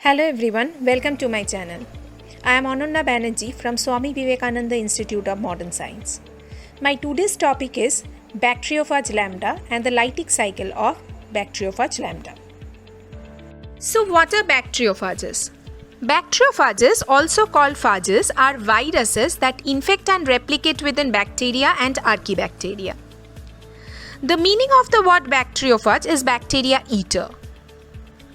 Hello everyone, welcome to my channel. I am Ananya Banerjee from Swami Vivekananda Institute of Modern Science. My today's topic is bacteriophage lambda and the lytic cycle of bacteriophage lambda. So what are bacteriophages? Bacteriophages, also called phages, are viruses that infect and replicate within bacteria and archaebacteria. The meaning of the word bacteriophage is bacteria eater.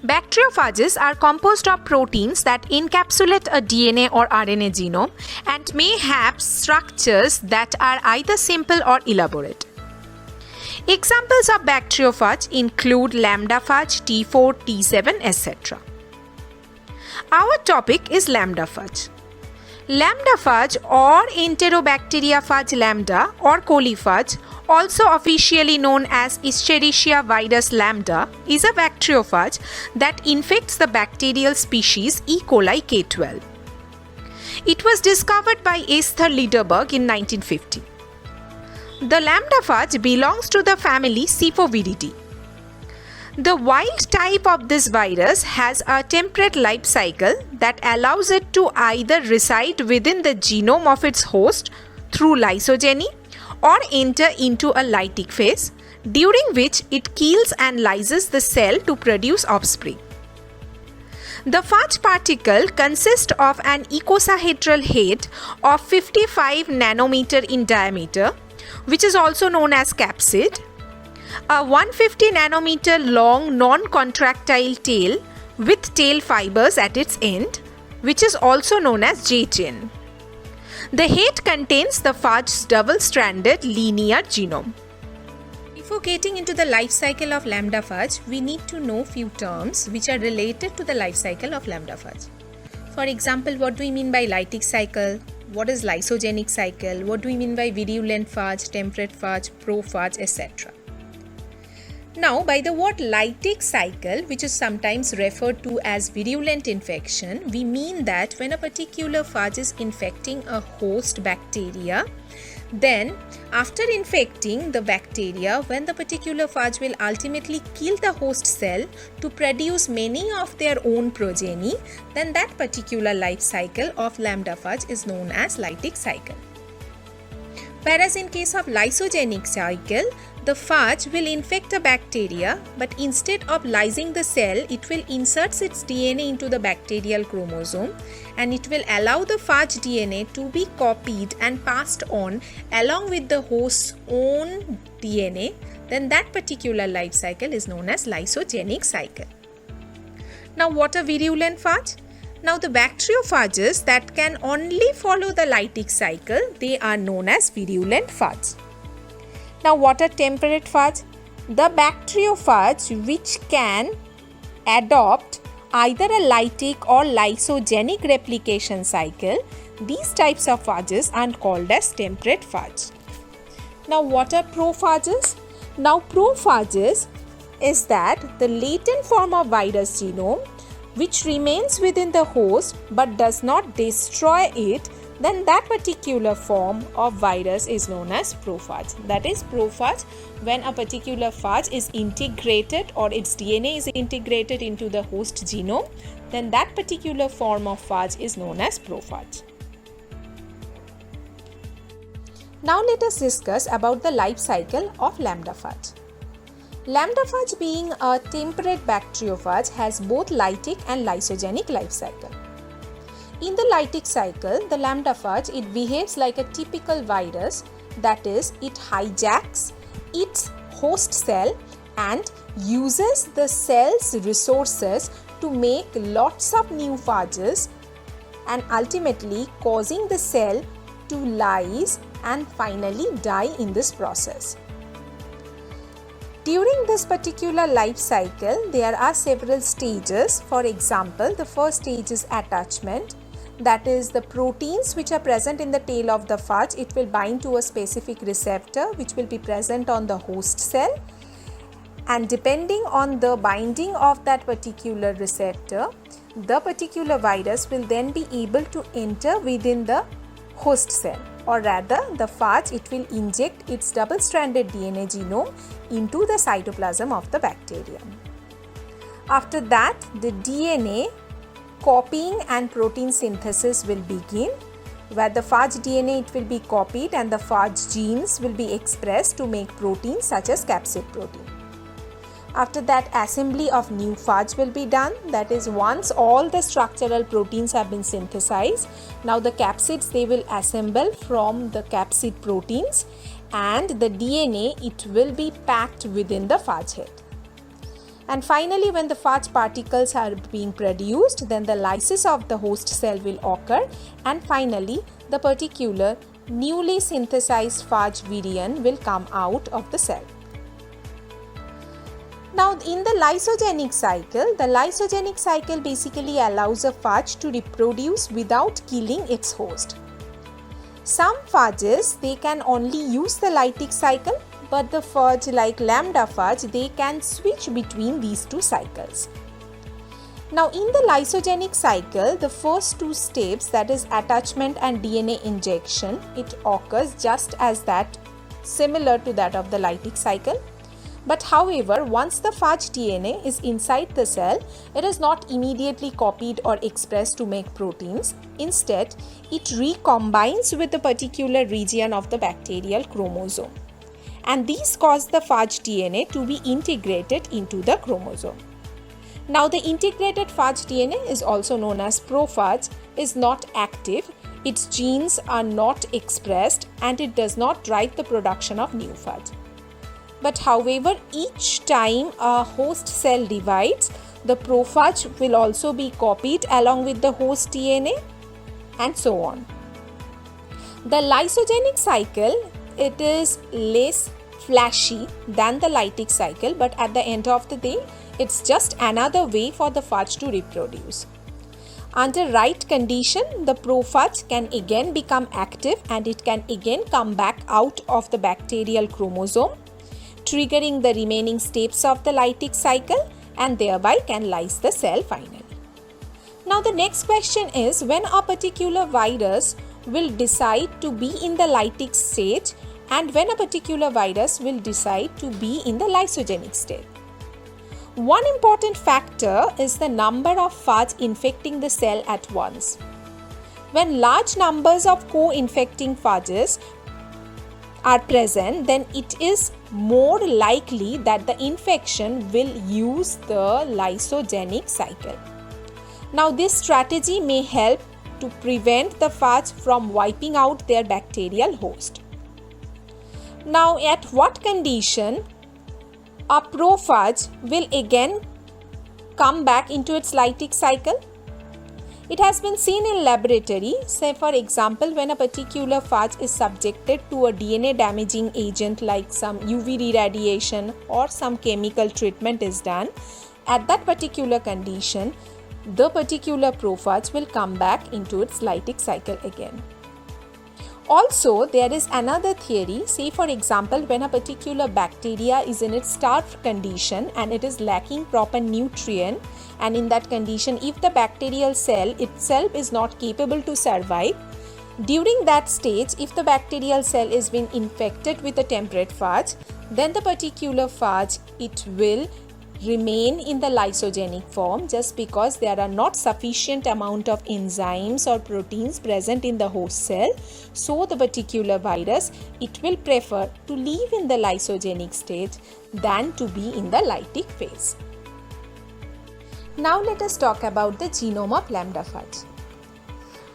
Bacteriophages are composed of proteins that encapsulate a DNA or RNA genome and may have structures that are either simple or elaborate. Examples of bacteriophage include lambdaphage, T4, T7, etc. Our topic is lambdaphage. Lambdaphage or Enterobacteriaphage lambda or coliphage, also officially known as Escherichia virus lambda, is a bacteriophage that infects the bacterial species E. coli K12. It was discovered by Esther Lederberg in 1950. The lambdaphage belongs to the family Cephuviridae. The wild type of this virus has a temperate life cycle that allows it to either reside within the genome of its host through lysogeny or enter into a lytic phase, during which it kills and lyses the cell to produce offspring. The phage particle consists of an icosahedral head of 55 nanometer in diameter, which is also known as capsid, a 150 nanometer long non-contractile tail with tail fibers at its end, which is also known as J-chain. The head contains the phage's double-stranded linear genome. Before getting into the life cycle of lambdaphage, we need to know few terms which are related to the life cycle of lambdaphage. For example, what do we mean by lytic cycle? What is lysogenic cycle? What do we mean by virulent phage, temperate phage, prophage, etc.? Now, by the word lytic cycle, which is sometimes referred to as virulent infection, we mean that when a particular phage is infecting a host bacteria, then after infecting the bacteria, when the particular phage will ultimately kill the host cell to produce many of their own progeny, then that particular life cycle of lambdaphage is known as lytic cycle. Whereas in case of lysogenic cycle, the phage will infect a bacteria, but instead of lysing the cell, it will insert its DNA into the bacterial chromosome and it will allow the phage DNA to be copied and passed on along with the host's own DNA. Then that particular life cycle is known as lysogenic cycle. Now, what are virulent phage? Now, the bacteriophages that can only follow the lytic cycle, they are known as virulent phage. Now, what are temperate phage? The bacteriophage which can adopt either a lytic or lysogenic replication cycle, these types of phages are called as temperate phage. Now, what are prophages? Now, prophages is that the latent form of virus genome which remains within the host but does not destroy it, then that particular form of virus is known as prophage. That is prophage when a particular phage is integrated or its DNA is integrated into the host genome, then that particular form of phage is known as prophage. Now let us discuss about the life cycle of lambdaphage. Lambdaphage, being a temperate bacteriophage, has both lytic and lysogenic life cycle. In the lytic cycle, the lambdaphage, it behaves like a typical virus, that is, it hijacks its host cell and uses the cell's resources to make lots of new phages and ultimately causing the cell to lyse and finally die in this process. During this particular life cycle, there are several stages. For example, the first stage is attachment. That is, the proteins which are present in the tail of the phage, it will bind to a specific receptor which will be present on the host cell, and depending on the binding of that particular receptor, the particular virus will then be able to enter within the host cell, or rather the phage, it will inject its double-stranded DNA genome into the cytoplasm of the bacterium. After that, the DNA copying and protein synthesis will begin, where the phage DNA it will be copied and the phage genes will be expressed to make proteins such as capsid protein. After that, assembly of new phage will be done. That is, once all the structural proteins have been synthesized, now the capsids they will assemble from the capsid proteins, and the DNA it will be packed within the phage head. And finally, when the phage particles are being produced, then the lysis of the host cell will occur, and finally the particular newly synthesized phage virion will come out of the cell. Now, in the lysogenic cycle basically allows a phage to reproduce without killing its host. Some phages they can only use the lytic cycle, but the phage like lambda phage they can switch between these two cycles. Now, in the lysogenic cycle, the first two steps, that is attachment and DNA injection, it occurs just as that, similar to that of the lytic cycle. But however, once the phage DNA is inside the cell, it is not immediately copied or expressed to make proteins. Instead, it recombines with the particular region of the bacterial chromosome. And these cause the phage DNA to be integrated into the chromosome. Now, the integrated phage DNA is also known as prophage, is not active, its genes are not expressed, and it does not drive the production of new phage. But however, each time a host cell divides, the prophage will also be copied along with the host DNA, and so on. The lysogenic cycle, it is less flashy than the lytic cycle, but at the end of the day, it's just another way for the phage to reproduce. Under right condition, the prophage can again become active and it can again come back out of the bacterial chromosome, triggering the remaining steps of the lytic cycle, and thereby can lyse the cell finally. Now, the next question is, when a particular virus will decide to be in the lytic stage and when a particular virus will decide to be in the lysogenic state. One important factor is the number of phage infecting the cell at once. When large numbers of co-infecting phages are present, then it is more likely that the infection will use the lysogenic cycle. Now, this strategy may help to prevent the phage from wiping out their bacterial host. Now, at what condition a prophage will again come back into its lytic cycle? It has been seen in laboratory, say for example, when a particular phage is subjected to a DNA damaging agent like some UV irradiation or some chemical treatment is done. At that particular condition, the particular prophage will come back into its lytic cycle again. Also, there is another theory, say for example, when a particular bacteria is in its starved condition and it is lacking proper nutrient, and in that condition, if the bacterial cell itself is not capable to survive, during that stage, if the bacterial cell is being infected with a temperate phage, then the particular phage, it will remain in the lysogenic form just because there are not sufficient amount of enzymes or proteins present in the host cell. So the particular virus, it will prefer to live in the lysogenic state than to be in the lytic phase. Now let us talk about the genome of lambda phage.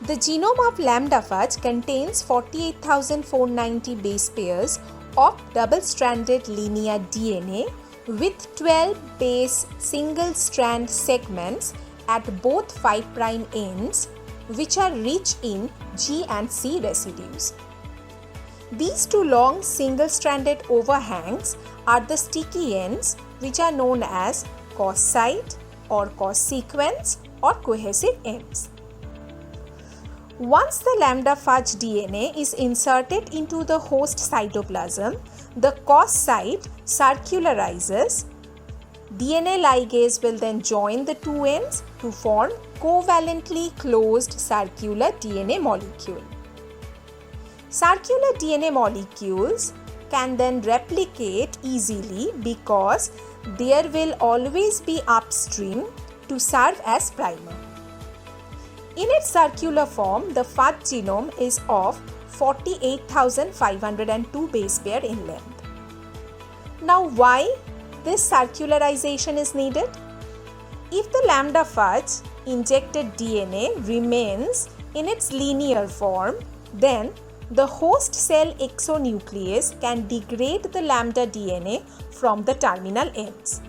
The genome of lambda phage contains 48,490 base pairs of double-stranded linear DNA with 12 base single-strand segments at both 5' ends, which are rich in G and C residues. These two long single-stranded overhangs are the sticky ends, which are known as cos site or cos sequence or cohesive ends. Once the lambda phage DNA is inserted into the host cytoplasm, the cos site circularizes. DNA ligase will then join the two ends to form covalently closed circular DNA molecule. Circular DNA molecules can then replicate easily because there will always be upstream to serve as primer. In its circular form, the fudge genome is of 48,502 base pair in length. Now, why this circularization is needed? If the lambda fudge injected DNA remains in its linear form, then the host cell exonuclease can degrade the lambda DNA from the terminal ends.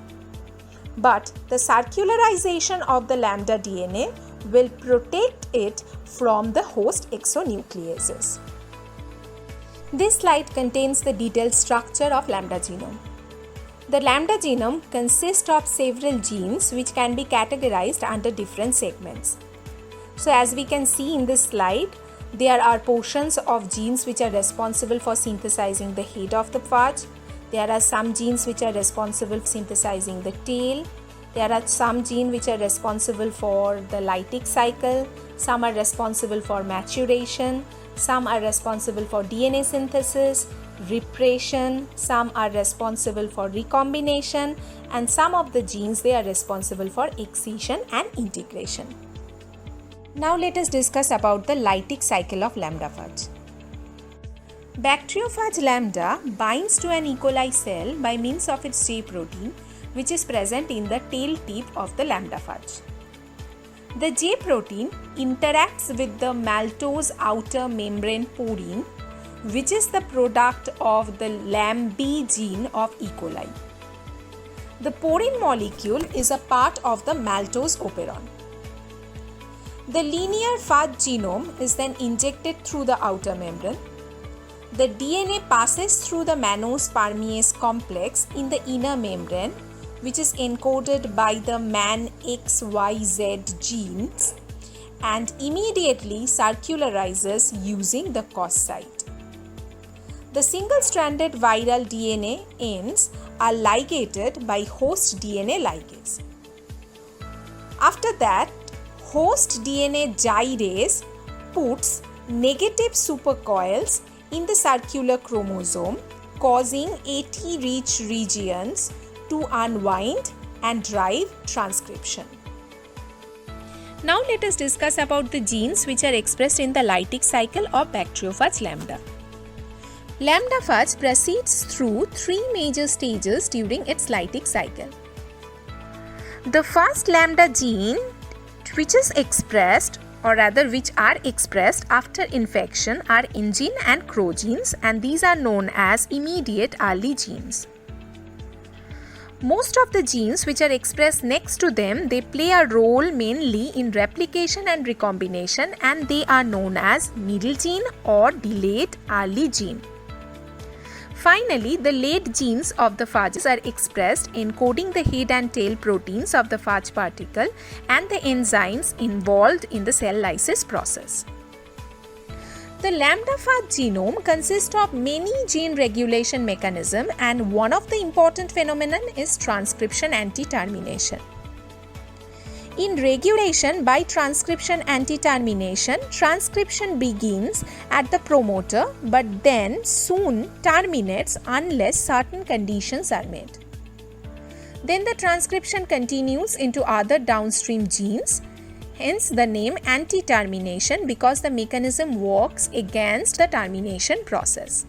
But the circularization of the lambda DNA will protect it from the host exonucleases. This slide contains the detailed structure of lambda genome. The lambda genome consists of several genes which can be categorized under different segments. So as we can see in this slide, there are portions of genes which are responsible for synthesizing the head of the fudge. There are some genes which are responsible for synthesizing the tail. There are some genes which are responsible for the lytic cycle. Some are responsible for maturation. Some are responsible for DNA synthesis, repression. Some are responsible for recombination. And some of the genes, they are responsible for excision and integration. Now let us discuss about the lytic cycle of lambda fudge. Bacteriophage lambda binds to an E. coli cell by means of its J protein, which is present in the tail tip of the lambda fudge. The J protein interacts with the maltose outer membrane porine, which is the product of the LAMB gene of E. coli. The porine molecule is a part of the maltose operon. The linear fudge genome is then injected through the outer membrane. The DNA passes through the mannose permease complex in the inner membrane, which is encoded by the MAN XYZ genes, and immediately circularizes using the cos site. The single-stranded viral DNA ends are ligated by host DNA ligase. After that, host DNA gyrase puts negative supercoils in the circular chromosome, causing AT-rich regions to unwind and drive transcription. Now let us discuss about the genes which are expressed in the lytic cycle of Bacteriophage lambda. Lambda fudge proceeds through three major stages during its lytic cycle. The first lambda gene which is expressed, or rather which are expressed after infection, are engine and CRO genes, and these are known as immediate early genes. Most of the genes which are expressed next to them, they play a role mainly in replication and recombination, and they are known as middle gene or delayed early gene. Finally, the late genes of the fudges are expressed encoding the head and tail proteins of the fudge particle and the enzymes involved in the cell lysis process. The lambda fudge genome consists of many gene regulation mechanisms, and one of the important phenomenon is transcription anti-termination. In regulation by transcription anti-termination, transcription begins at the promoter but then soon terminates unless certain conditions are met. Then the transcription continues into other downstream genes, hence the name anti-termination, because the mechanism works against the termination process.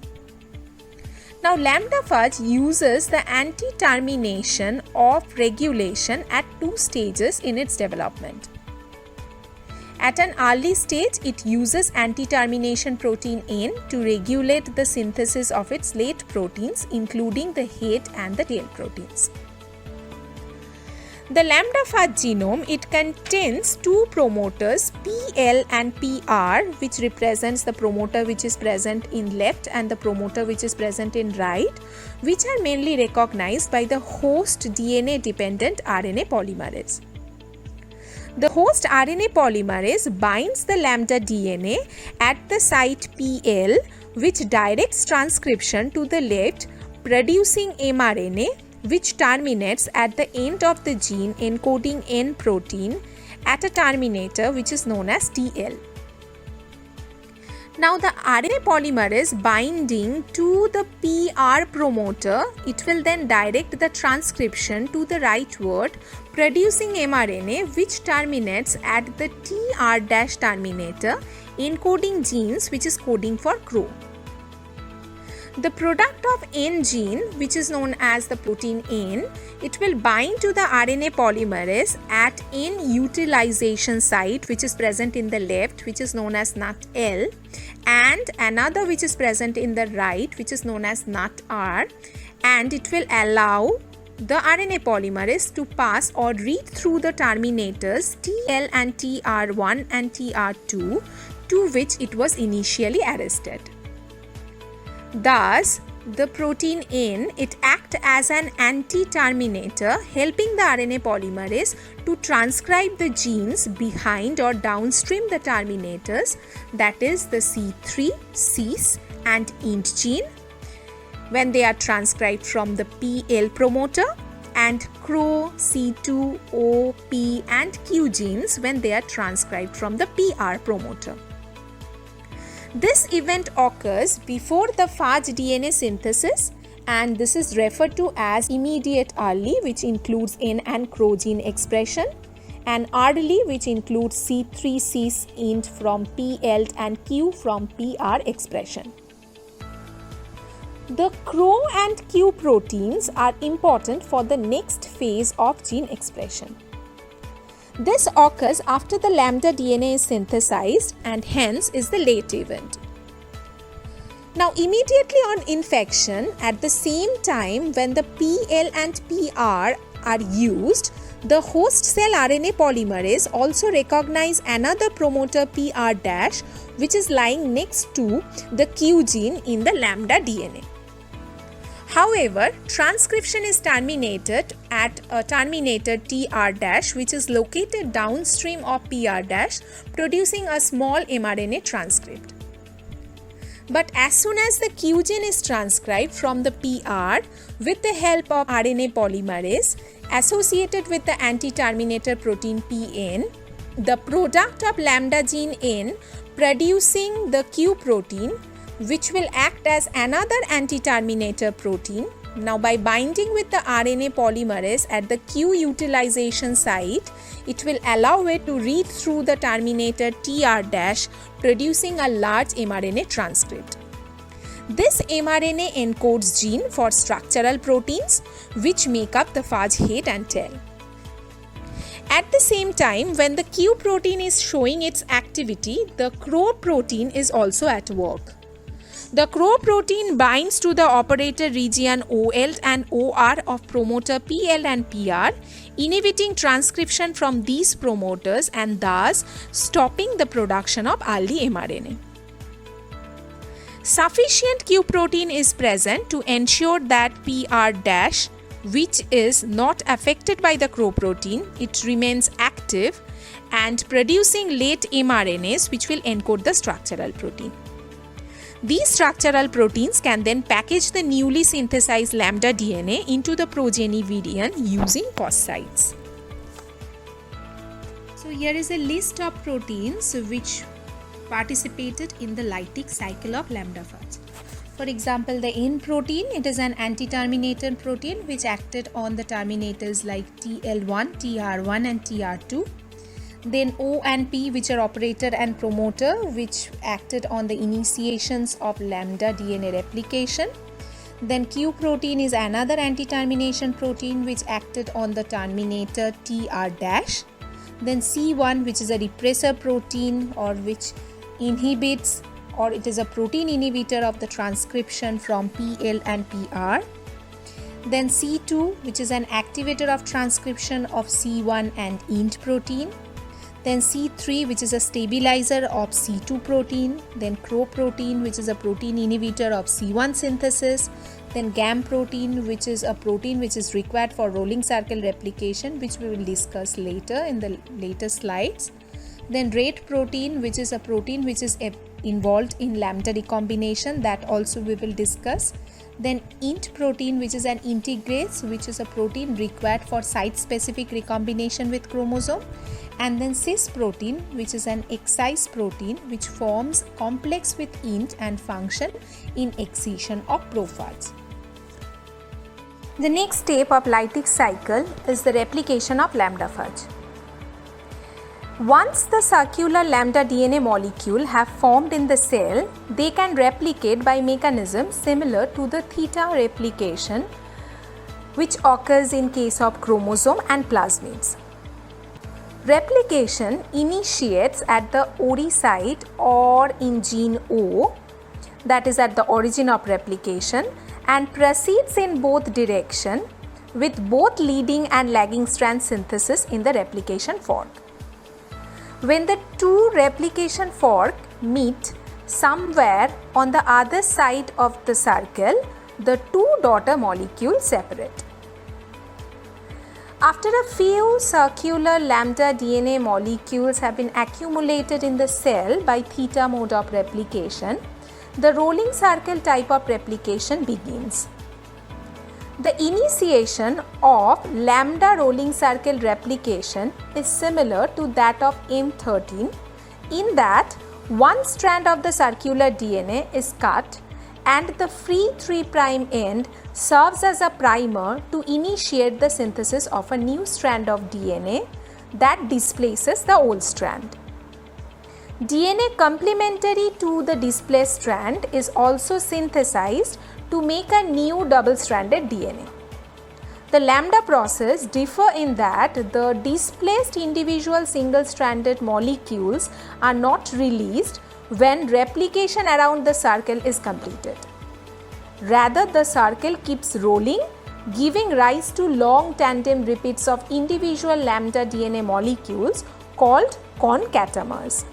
Now, lambda fudge uses the anti-termination of regulation at two stages in its development. At an early stage, it uses anti-termination protein N to regulate the synthesis of its late proteins, including the head and the tail proteins. The lambda fudge genome, it contains two promoters PL and PR, which represents the promoter which is present in left and the promoter which is present in right, which are mainly recognized by the host DNA dependent RNA polymerase. The host RNA polymerase binds the lambda DNA at the site PL, which directs transcription to the left, producing mRNA, which terminates at the end of the gene encoding N protein at a terminator which is known as TL. Now the RNA polymerase binding to the PR promoter, it will then direct the transcription to the rightward, producing mRNA which terminates at the TR- terminator, encoding genes which is coding for CRO. The product of N gene, which is known as the protein N, it will bind to the RNA polymerase at N utilization site, which is present in the left, which is known as NUT-L, and another which is present in the right, which is known as NUT-R, and it will allow the RNA polymerase to pass or read through the terminators TL and TR1 and TR2 to which it was initially arrested. Thus, the protein N, it acts as an anti-terminator, helping the RNA polymerase to transcribe the genes behind or downstream the terminators, that is the C3, Cis and Int gene, when they are transcribed from the PL promoter, and CRO, C2, O, P and Q genes when they are transcribed from the PR promoter. This event occurs before the phage DNA synthesis, and this is referred to as immediate early, which includes N and CRO gene expression, and early, which includes C3, Cis, Int from PL and Q from PR expression. The CRO and Q proteins are important for the next phase of gene expression. This occurs after the lambda DNA is synthesized and hence is the late event. Now, immediately on infection, at the same time when the PL and PR are used, the host cell RNA polymerase also recognize another promoter PR- which is lying next to the Q gene in the lambda DNA. However, transcription is terminated at a terminator TR- which is located downstream of PR-, producing a small mRNA transcript. But as soon as the Q gene is transcribed from the PR with the help of RNA polymerase associated with the anti-terminator protein PN, the product of lambda gene N producing the Q protein, which will act as another anti-terminator protein. Now, by binding with the RNA polymerase at the Q utilization site, it will allow it to read through the terminator TR-, producing a large mRNA transcript. This mRNA encodes gene for structural proteins which make up the phage head and tail. At the same time, when the Q protein is showing its activity, the CRO protein is also at work. The CRO protein binds to the operator region OL and OR of promoter PL and PR, inhibiting transcription from these promoters and thus stopping the production of early mRNA. Sufficient Q protein is present to ensure that PR-, which is not affected by the CRO protein, it remains active and producing late mRNAs which will encode the structural protein. These structural proteins can then package the newly synthesized lambda DNA into the progeny virion using COS sites. So here is a list of proteins which participated in the lytic cycle of lambda phage. For example, the N protein, it is an anti-terminator protein which acted on the terminators like TL1, TR1 and TR2. Then O and P, which are operator and promoter, which acted on the initiations of lambda DNA replication. Then Q protein is another anti-termination protein which acted on the terminator TR-. Then C1, which is a repressor protein or which inhibits, or it is a protein inhibitor of the transcription from PL and PR. Then C2, which is an activator of transcription of C1 and INT protein. Then C3, which is a stabilizer of C2 protein. Then CRO protein, which is a protein inhibitor of C1 synthesis. Then GAM protein, which is a protein which is required for rolling circle replication, which we will discuss later in the later slides. Then RATE protein, which is a protein which is involved in lambda recombination, that also we will discuss. Then INT protein, which is an integrase, which is a protein required for site-specific recombination with chromosome. and then cis protein, which is an excise protein which forms complex with int and function in excision of prophage. The next step of Lytic cycle is the replication of lambda phage. Once the circular lambda DNA molecule have formed in the cell, they can replicate by mechanism similar to the theta replication which occurs in case of chromosome and plasmids. Replication initiates at the ORI site or in gene O, that is at the origin of replication, and proceeds in both direction with both leading and lagging strand synthesis in the replication fork. When the two replication fork meet somewhere on the other side of the circle, the two daughter molecules separate. After a few circular lambda DNA molecules have been accumulated in the cell by theta mode of replication, the rolling circle type of replication begins. The initiation of lambda rolling circle replication is similar to that of M13 in that one strand of the circular DNA is cut and the free 3' end serves as a primer to initiate the synthesis of a new strand of DNA that displaces the old strand. DNA complementary to the displaced strand is also synthesized to make a new double-stranded DNA. The lambda process differ in that the displaced individual single-stranded molecules are not released when replication around the circle is completed. Rather, the circle keeps rolling, giving rise to long tandem repeats of individual lambda DNA molecules called concatamers.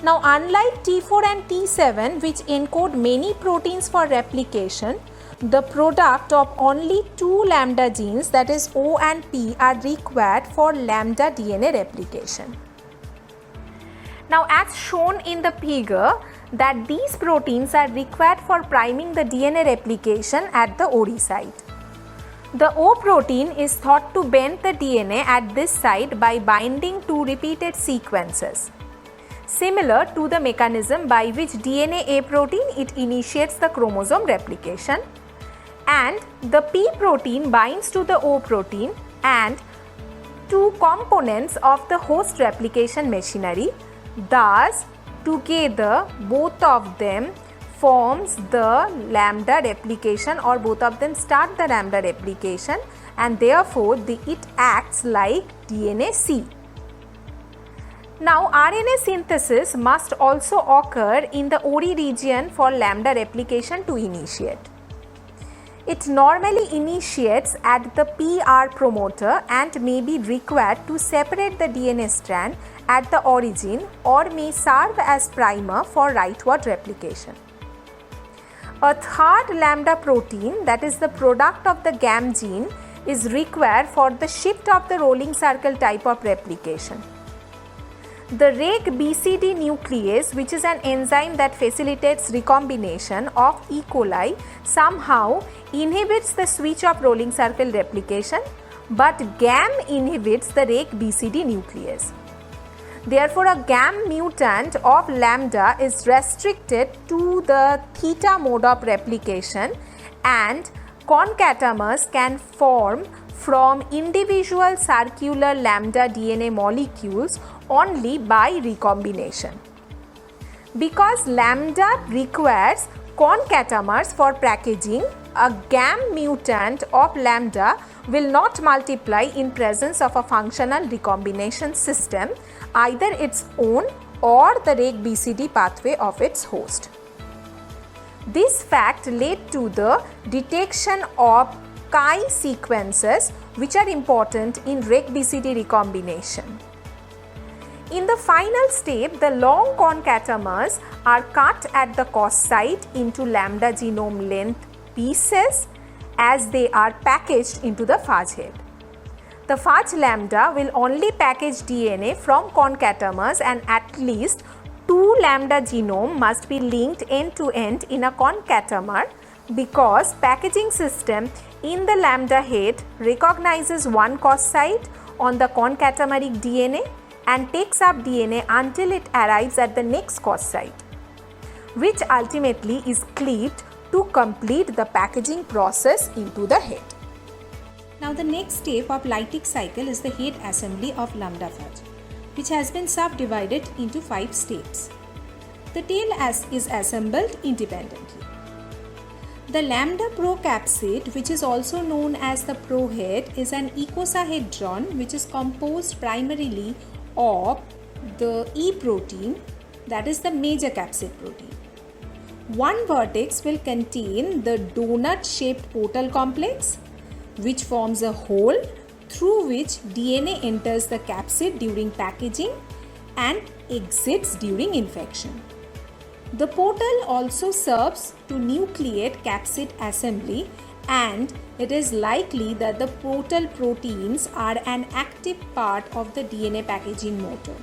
Now, unlike T4 and T7, which encode many proteins for replication, the product of only two lambda genes, that is O and P, are required for lambda DNA replication. Now, as shown in the figure, that these proteins are required for priming the DNA replication at the ORI site. The O protein is thought to bend the DNA at this site by binding to repeated sequences, similar to the mechanism by which DNA A protein it initiates the chromosome replication, and the P protein binds to the O protein, and two components of the host replication machinery. Thus, together both of them forms the lambda replication, or both of them start the lambda replication, and therefore it acts like DNA C. Now, RNA synthesis must also occur in the ORI region for lambda replication to initiate. It normally initiates at the PR promoter and may be required to separate the DNA strand at the origin or may serve as primer for rightward replication. A third lambda protein, that is the product of the GAM gene, is required for the shift of the rolling circle type of replication. The REG-BCD nuclease, which is an enzyme that facilitates recombination of E. coli, somehow inhibits the switch of rolling circle replication, but GAM inhibits the REG-BCD nuclease. Therefore, a GAM mutant of lambda is restricted to the theta mode of replication, and concatamers can form from individual circular lambda DNA molecules only by recombination. Because lambda requires concatamers for packaging, a GAM mutant of lambda will not multiply in presence of a functional recombination system, either its own or the REG-BCD pathway of its host. This fact led to the detection of chi sequences, which are important in REG-BCD recombination. In the final step, the long concatamers are cut at the COS site into lambda genome length pieces as they are packaged into the phage head. The phage lambda will only package DNA from concatamers, and at least two lambda genome must be linked end to end in a concatamer, because packaging system in the lambda head recognizes one COS site on the concatameric DNA and takes up DNA until it arrives at the next cos site, which ultimately is cleaved to complete the packaging process into the head. Now the next step of Lytic cycle is the head assembly of lambda fudge, which has been subdivided into 5 steps. The tail is assembled independently. The lambda procapsid, which is also known as the prohead, is an icosahedron which is composed primarily of the E protein, that is the major capsid protein. One vertex will contain the donut-shaped portal complex, which forms a hole through which DNA enters the capsid during packaging and exits during infection. The portal also serves to nucleate capsid assembly, and it is likely that the portal proteins are an active part of the DNA packaging motor.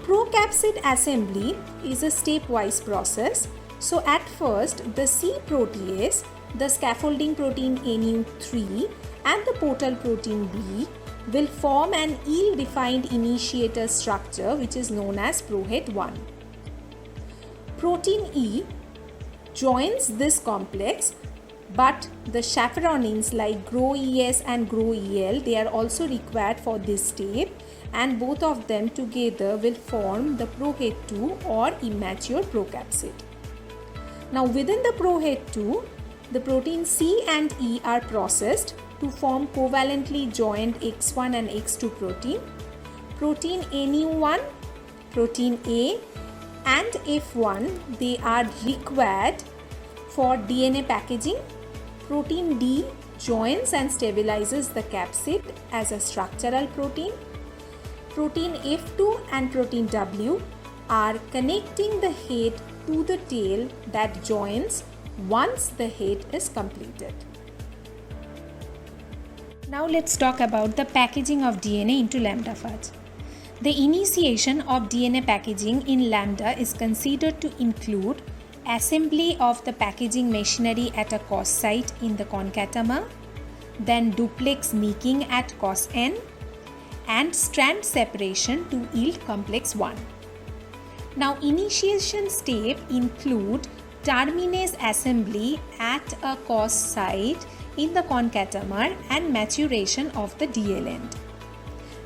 Procapsid assembly is a stepwise process. So at first, the C protease, the scaffolding protein NU3 and the portal protein B will form an ill-defined initiator structure which is known as prohead 1. Protein E joins this complex, but the chaperonins like GRO-ES and GRO-EL, they are also required for this step, and both of them together will form the prohead 2 or immature procapsid. Now within the prohead 2, the protein C and E are processed to form covalently joined X1 and X2 protein. Protein NU1, protein A and F1, they are required for DNA packaging. Protein D joins and stabilizes the capsid as a structural protein. Protein F2 and protein W are connecting the head to the tail that joins once the head is completed. Now let's talk about the packaging of DNA into lambda fudge. The initiation of DNA packaging in lambda is considered to include assembly of the packaging machinery at a cos site in the concatemer, then duplex nicking at cos n, and strand separation to yield complex 1. Now initiation step include terminase assembly at a cos site in the concatemer and maturation of the DL end.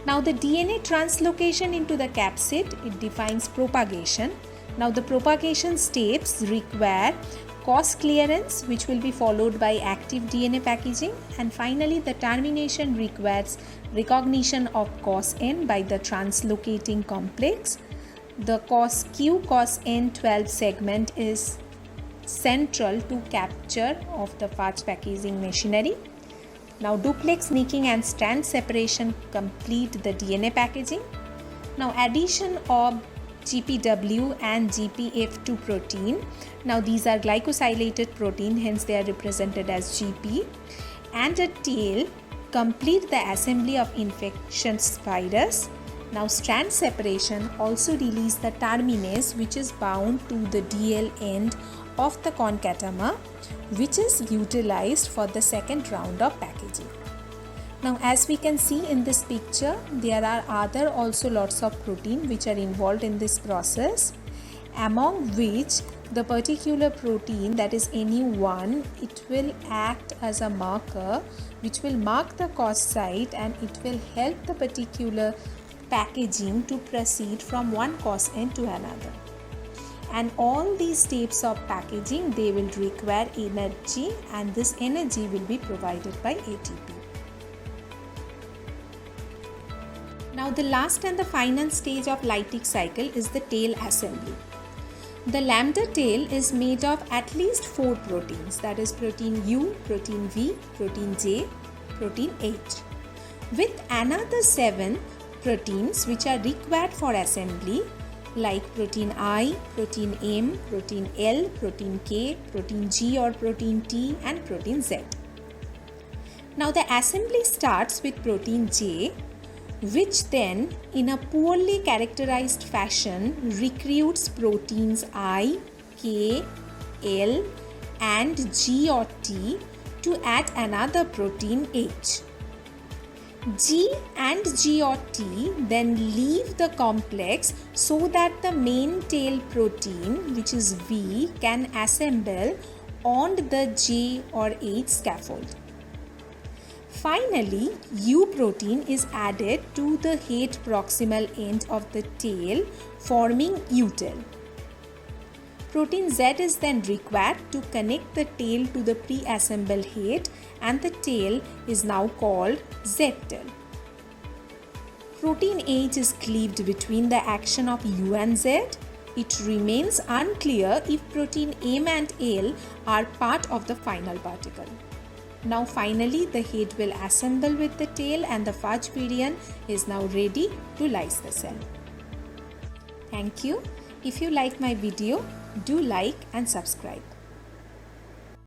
Now the DNA translocation into the capsid, it defines propagation. Now the propagation steps require cos clearance, which will be followed by active DNA packaging, and finally the termination requires recognition of cos n by the translocating complex. The cos Q cos n12 segment is central to capture of the fudge packaging machinery. Now duplex nicking and strand separation complete the DNA packaging. Now addition of GPW and GPF2 protein. Now these are glycosylated protein, hence they are represented as GP, and a tail complete the assembly of infectious virus. Now strand separation also release the terminase, which is bound to the DL end of the concatemer, which is utilized for the second round of packaging. Now as we can see in this picture, there are other also lots of protein which are involved in this process, among which the particular protein, that is NU1, it will act as a marker which will mark the cos site, and it will help the particular packaging to proceed from one cos end to another. And all these steps of packaging, they will require energy, and this energy will be provided by ATP. Now the last and the final stage of Lytic cycle is the tail assembly. The lambda tail is made of at least 4 proteins, that is protein U, protein V, protein J, protein H, with another 7 proteins which are required for assembly, like protein I, protein M, protein L, protein K, protein G or protein T, and protein Z. Now the assembly starts with protein J, which then in a poorly characterized fashion recruits proteins I, K, L and G or T to add another protein H. G and G or T then leave the complex so that the main tail protein, which is V, can assemble on the J or H scaffold. Finally, U protein is added to the head proximal end of the tail, forming U tail. Protein Z is then required to connect the tail to the pre-assembled head, and the tail is now called Z tail. Protein H is cleaved between the action of U and Z. It remains unclear if protein M and L are part of the final particle. Now finally the head will assemble with the tail and the fudge virion is now ready to lyse the cell. Thank you. If you like my video, do like and subscribe.